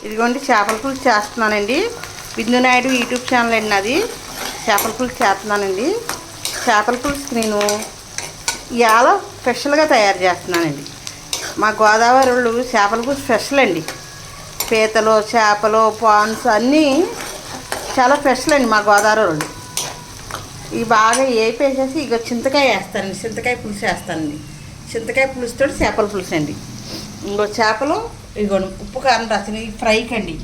ఇదిగోండి చేపల పులుసు చేస్తున్నానండి. బిందు నాయుడు యూట్యూబ్ ఛానల్ అండి అది. చేపల పులుసు చేస్తున్నానండి. చేపల పులుసు నేను ఇవాళ స్పెషల్గా తయారు చేస్తున్నానండి. మా గోదావరి వాళ్ళు చేపల పులుసు స్పెషల్ అండి. పీతలు, చేపలు, ప్రాన్స్ అన్నీ చాలా స్పెషల్ అండి మా గోదావరి వాళ్ళు. ఇవి బాగా వేపేసేసి ఇక చింతకాయ వేస్తానండి. చింతకాయ పులుసు వేస్తానండి. చింతకాయ పులుసుతో చేపల పులుసు అండి. ఇంకో చేపలు ఇగోండి ఉప్పు కారం రాసి ఫ్రైకి అండి.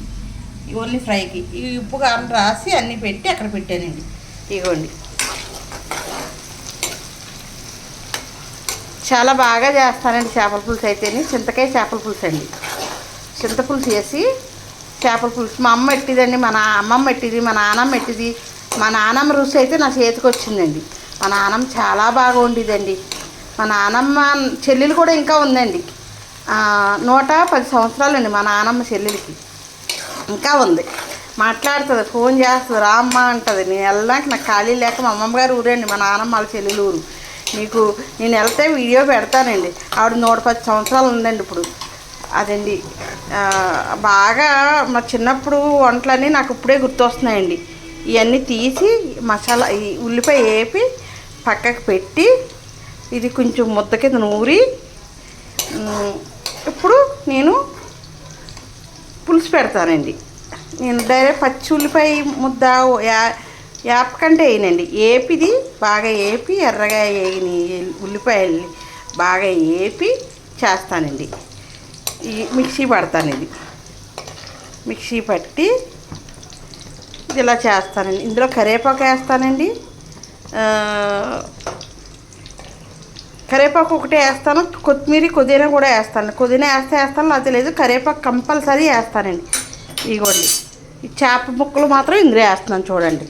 ఓన్లీ ఫ్రైకి ఈ ఉప్పు కారం రాసి అన్నీ పెట్టి అక్కడ పెట్టానండి. ఇగోండి చాలా బాగా చేస్తానండి చేపల పులుసు అయితేనే. చింతకాయ చేపల పులుసు అండి. చింతపులుసు వేసి చేపల పులుసు మా అమ్మ ఎట్టిదండి, మా అమ్మమ్మ ఎట్టిది, మా నాన్నమ్మ ఎట్టిది. మా నాన్నమ్మ రుచి అయితే నా చేతికి వచ్చిందండి. మా నాన్నమ్మ చాలా బాగా వండిదండి. మా నాన్నమ్మ చెల్లెలు కూడా ఇంకా ఉందండి. 110 సంవత్సరాలండి మా నాన్నమ్మ చెల్లెలకి. ఇంకా ఉంది, మాట్లాడుతుంది, ఫోన్ చేస్తుంది, రామ్మ అంటుంది. నేను వెళ్ళడానికి నాకు ఖాళీ లేక మా అమ్మమ్మ గారు ఊరండి మా నాన్నమ్మ వాళ్ళ చెల్లెలు ఊరు. మీకు నేను వెళ్తే వీడియో పెడతానండి. ఆవిడ 110 సంవత్సరాలు ఉందండి ఇప్పుడు. అదండి బాగా మా చిన్నప్పుడు వంటలన్నీ నాకు ఇప్పుడే గుర్తొస్తున్నాయండి. ఇవన్నీ తీసి మసాలా ఈ ఉల్లిపాయ వేపి పక్కకు పెట్టి ఇది కొంచెం ముద్ద కింద నూరి ఇప్పుడు నేను పులుసు పెడతానండి. నేను డైరెక్ట్ పచ్చి ఉల్లిపాయ ముద్ద యాపకంటే వేయనండి. ఏపిది బాగా ఏపి ఎర్రగా వేయని ఉల్లిపాయలు బాగా ఏపి చేస్తానండి. ఈ మిక్సీ పడతాను. ఇది మిక్సీ పట్టి ఇది ఇలా చేస్తానండి. ఇందులో కరివేపాకు వేస్తానండి. కరివేపాకు ఒకటే వేస్తాను. కొత్తిమీర పుదీనా కూడా వేస్తాను. పుదీనా వేస్తాను, అది లేదు కరివేపాకు కంపల్సరీ వేస్తానండి. ఇదిగోండి ఈ చేప ముక్కలు మాత్రం ఇందులో వేస్తున్నాను చూడండి.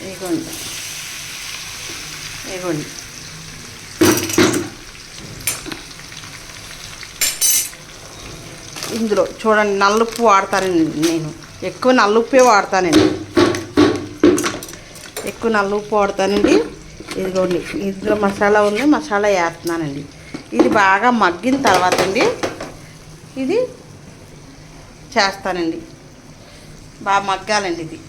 ఇదిగోండి ఇదిగోండి ఇందులో చూడండి నల్లుప్పు వాడతానండి. నేను ఎక్కువ నల్లుప్పే వాడతానండి. ఎక్కువ నల్లుప్పు వాడతానండి. ఇదిగోండి ఇందులో మసాలా ఉంది, మసాలా వేస్తున్నానండి. ఇది బాగా మగ్గిన తర్వాత అండి ఇది చేస్తానండి. బాగా మగ్గాలండి. ఇది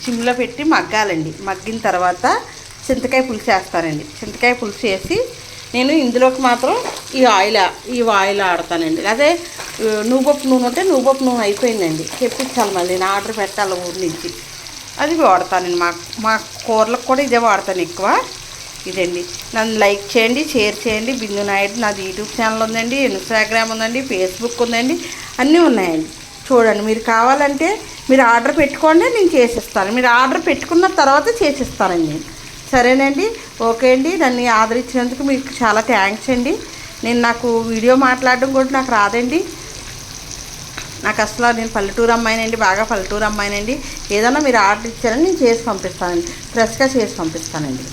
సిమ్లో పెట్టి మగ్గాలండి. మగ్గిన తర్వాత చింతకాయ పులుసు వేస్తానండి. చింతకాయ పులుసు వేసి నేను ఇందులోకి మాత్రం ఈ ఆయిల్ ఆడతానండి. అదే నువ్వుపప్పు నూనె ఉంటే నువ్వుపప్పు నూనె అయిపోయిందండి. తెప్పించాలి మళ్ళీ నేను ఆర్డర్ పెట్టాలి ఊరి నుంచి. అది వాడతానండి. మా కూరలకు కూడా ఇదే వాడతాను ఎక్కువ. ఇదండి. నన్ను లైక్ చేయండి, షేర్ చేయండి. బిందు నాయుడు నాది యూట్యూబ్ ఛానల్ ఉందండి, ఇన్స్టాగ్రామ్ ఉందండి, ఫేస్బుక్ ఉందండి, అన్నీ ఉన్నాయండి. చూడండి మీరు కావాలంటే మీరు ఆర్డర్ పెట్టుకోండి, నేను చేసిస్తాను. మీరు ఆర్డర్ పెట్టుకున్న తర్వాత చేసిస్తానండి నేను. సరేనండి, ఓకే అండి. నన్ను ఆదరించినందుకు మీకు చాలా థ్యాంక్స్ అండి. నాకు వీడియో మాట్లాడడం కూడా నాకు రాదండి. నాకు అసలు నేను పల్లెటూరు అమ్మాయినండి, బాగా పల్లెటూరు అమ్మాయినండి. ఏదైనా మీరు ఆర్డర్ ఇచ్చారని నేను చేసి పంపిస్తానండి. ఫ్రెష్గా చేసి పంపిస్తానండి.